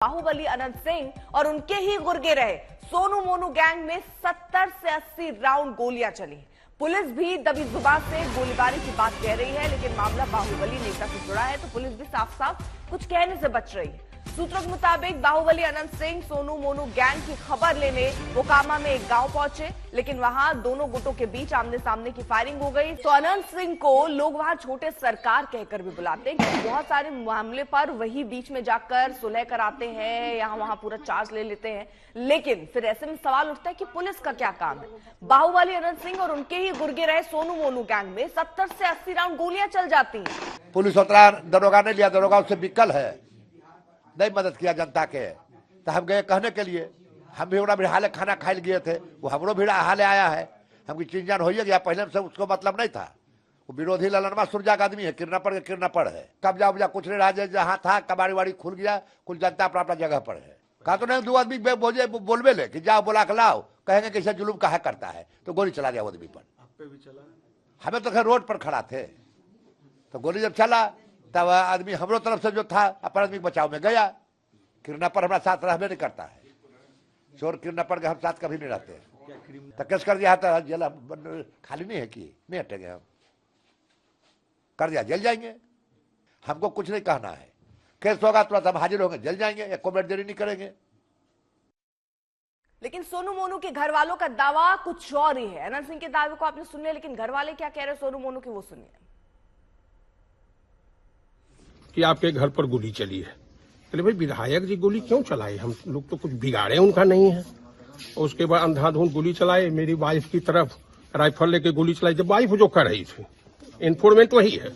बाहुबली अनंत सिंह और उनके ही गुर्गे रहे सोनू मोनू गैंग में 70 से 80 राउंड गोलियां चली। पुलिस भी दबी जुबान से गोलीबारी की बात कह रही है, लेकिन मामला बाहुबली नेता से जुड़ा है तो पुलिस भी साफ साफ कुछ कहने से बच रही है। सूत्रों के मुताबिक बाहुबली अनंत सिंह सोनू मोनू गैंग की खबर लेने मोकामा में एक गांव पहुंचे, लेकिन वहां दोनों गुटों के बीच आमने सामने की फायरिंग हो गई। तो अनंत सिंह को लोग वहां छोटे सरकार कहकर भी बुलाते हैं, क्योंकि बहुत सारे मामले पर वही बीच में जाकर सुलह कराते हैं, यहाँ वहां पूरा चार्ज ले लेते हैं। लेकिन फिर ऐसे में सवाल उठता है कि पुलिस का क्या काम है। बाहुबली अनंत सिंह और उनके ही गुर्गे रहे सोनू मोनू गैंग में 70 से 80 राउंड गोलियां चल जाती हैं। पुलिस उतरा, दरोगा ने लिया, दरोगा उससे बिकल है, नहीं मदद किया जनता के। तो हम गए कहने के लिए, हम भी उड़ा भिड़ाले खाना खाए गए थे, वो हमरो भिड़ा हाले आया है, हमकी चिंजान हो गया। पहले से उसको मतलब नहीं था, वो विरोधी ललनमा सुरजा का आदमी है, किरनापड़ के किरनापड़ है। कब्जा उब्जा कुछ नहीं रहा, जहाँ था कबाड़ी वाड़ी खुल गया, कुल जनता अपना अपना जगह पर है। कहा तो नहीं, दो आदमी बोलबे ले कि जाओ बुला के लाओ, कहेंगे कैसे जुलूम कहा करता है, तो गोली चला दिया आदमी पर। हमें तो खैर रोड पर खड़ा थे, तो गोली जब चला तब आदमी हमरो तरफ से जो था अपन आदमी बचाव में गया। किरनापड़ हमारा साथ रहबे नहीं करता है, चोर किरनापड़ के हम साथ कभी नहीं रहते। तो केस कर दिया था, जेल खाली नहीं है कि नहीं हटेंगे हम, कर दिया जेल जाएंगे। हमको कुछ नहीं कहना है, केस होगा तुरंत हम हाजिर होंगे, जेल जाएंगे, एक मिनट देरी नहीं करेंगे। लेकिन सोनू मोनू के घर वालों का दावा कुछ और ही है। अनंत सिंह के दावे को आपने सुन लिया, लेकिन घर वाले क्या कह रहे हैं सोनू मोनू के, वो सुनिए। कि आपके घर पर गोली चली है। चले भाई, विधायक जी गोली क्यों चलाए? हम लोग तो कुछ बिगाड़े उनका नहीं है। और उसके बाद अंधाधुंध गोली चलाए, मेरी वाइफ की तरफ राइफल लेके गोली चलाई। जब वाइफ जो कर रही थी, इन्फॉर्मेंट वही है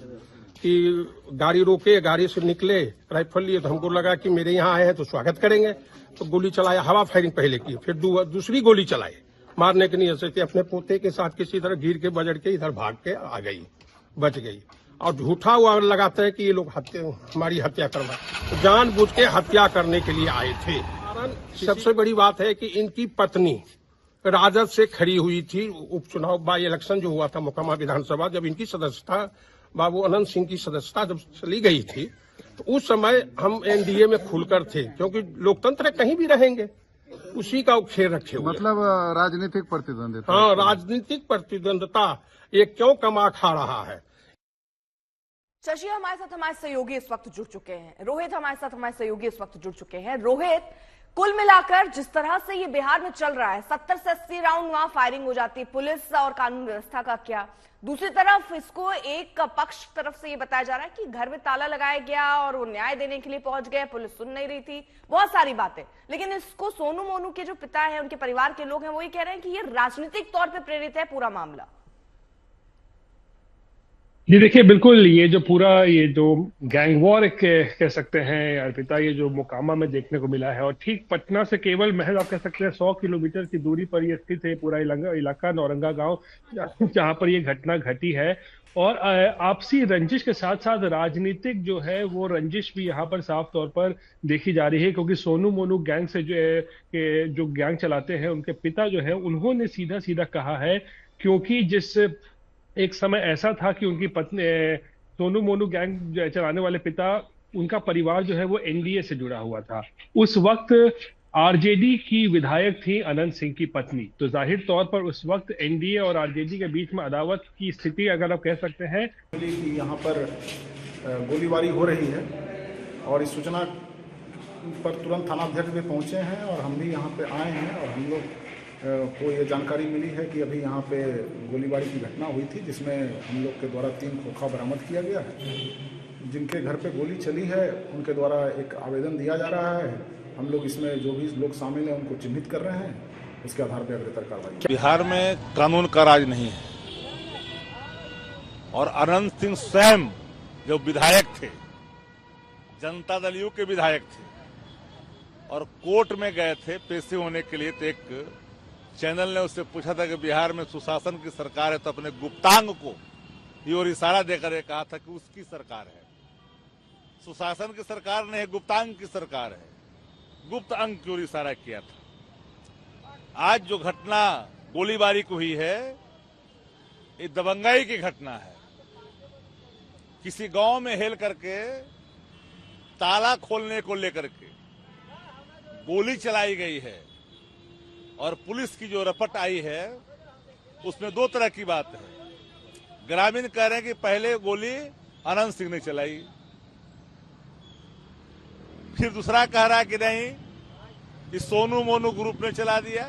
कि गाड़ी रोके, गाड़ी से निकले, राइफल लिए, तो हमको लगा कि मेरे यहाँ आए हैं तो स्वागत करेंगे, तो गोली चलाया। हवा फायरिंग पहले की, फिर दूसरी गोली चलाई मारने के लिए से अपने पोते के साथ किसी तरह गिर के बजड़ के इधर भाग के आ गई, बच गई। और झूठा हुआ लगाते हैं कि ये लोग हमारी हत्या करवा, तो जानबूझ के हत्या करने के लिए आए थे। सबसे बड़ी बात है कि इनकी पत्नी राजद से खड़ी हुई थी। उपचुनाव बाई इलेक्शन जो हुआ था मोकामा विधानसभा, जब इनकी सदस्यता बाबू अनंत सिंह की सदस्यता जब चली गई थी, तो उस समय हम एनडीए में खुलकर थे, क्योंकि लोकतंत्र कहीं भी रहेंगे, उसी का खेल रखे हुए। मतलब राजनीतिक प्रतिद्वंदिता। हाँ, राजनीतिक प्रतिद्वंदता ये क्यों कमा खा रहा है। शशि हमारे साथ हमारे सहयोगी इस वक्त जुड़ चुके हैं, रोहित हमारे साथ हमारे सहयोगी इस वक्त जुड़ चुके हैं। रोहित, कुल मिलाकर जिस तरह से ये बिहार में चल रहा है, 70 से 80 राउंड वहां फायरिंग हो जाती है, पुलिस और कानून व्यवस्था का क्या? दूसरी तरफ इसको एक पक्ष तरफ से ये बताया जा रहा है कि घर में ताला लगाया गया और वो न्याय देने के लिए पहुंच गए, पुलिस सुन नहीं रही थी, बहुत सारी बातें। लेकिन इसको सोनू मोनू के जो पिता है, उनके परिवार के लोग हैं, वो ये कह रहे हैं कि ये राजनीतिक तौर पर प्रेरित है पूरा मामला। जी देखिए, बिल्कुल ये जो पूरा ये जो गैंग वॉर कह सकते हैं अर्पिता, ये जो मोकामा में देखने को मिला है, और ठीक पटना से केवल महज आप कह सकते हैं 100 किलोमीटर की दूरी पर ये स्थित है पूरा इलाका नौरंगा गांव, जहां पर ये घटना घटी है। और आपसी रंजिश के साथ साथ राजनीतिक जो है वो रंजिश भी यहाँ पर साफ तौर पर देखी जा रही है, क्योंकि सोनू मोनू गैंग से जो गैंग चलाते हैं उनके पिता जो है, उन्होंने सीधा सीधा कहा है, क्योंकि जिस एक समय ऐसा था कि उनकी पत्नी सोनू मोनू गैंग चलाने वाले पिता, उनका परिवार जो है वो एनडीए से जुड़ा हुआ था। उस वक्त आरजेडी की विधायक थी अनंत सिंह की पत्नी, तो जाहिर तौर पर उस वक्त एनडीए और आरजेडी के बीच में अदावत की स्थिति अगर आप कह सकते हैं। यहाँ पर गोलीबारी हो रही है और इस सूचना पर तुरंत थानाध्यक्ष भी पहुंचे हैं और हम भी यहाँ पे आए हैं, और हम लोग को ये जानकारी मिली है कि अभी यहाँ पे गोलीबारी की घटना हुई थी, जिसमें हम लोग के द्वारा 3 खोखा बरामद किया गया है। जिनके घर पे गोली चली है उनके द्वारा एक आवेदन दिया जा रहा है। हम लोग इसमें जो भी लोग शामिल हैं उनको चिन्हित कर रहे हैं, उसके आधार पर अग्रतर कार्रवाई। बिहार में कानून का राज नहीं है, और अनंत सिंह स्वयं जो विधायक थे, जनता दल यू के विधायक थे, और कोर्ट में गए थे पेशी होने के लिए, तो एक चैनल ने उससे पूछा था कि बिहार में सुशासन की सरकार है, तो अपने गुप्तांग को ये और इशारा देकर कहा था कि उसकी सरकार है, सुशासन की सरकार नहीं है, गुप्तांग की सरकार है। गुप्त अंग की ओर इशारा किया था। आज जो घटना गोलीबारी को हुई है, ये दबंगाई की घटना है। किसी गांव में हेल करके ताला खोलने को लेकर के गोली चलाई गई है और पुलिस की जो रपट आई है उसमें दो तरह की बात है। ग्रामीण कह रहे हैं कि पहले गोली अनंत सिंह ने चलाई, फिर दूसरा कह रहा है कि नहीं, इस सोनू मोनू ग्रुप ने चला दिया।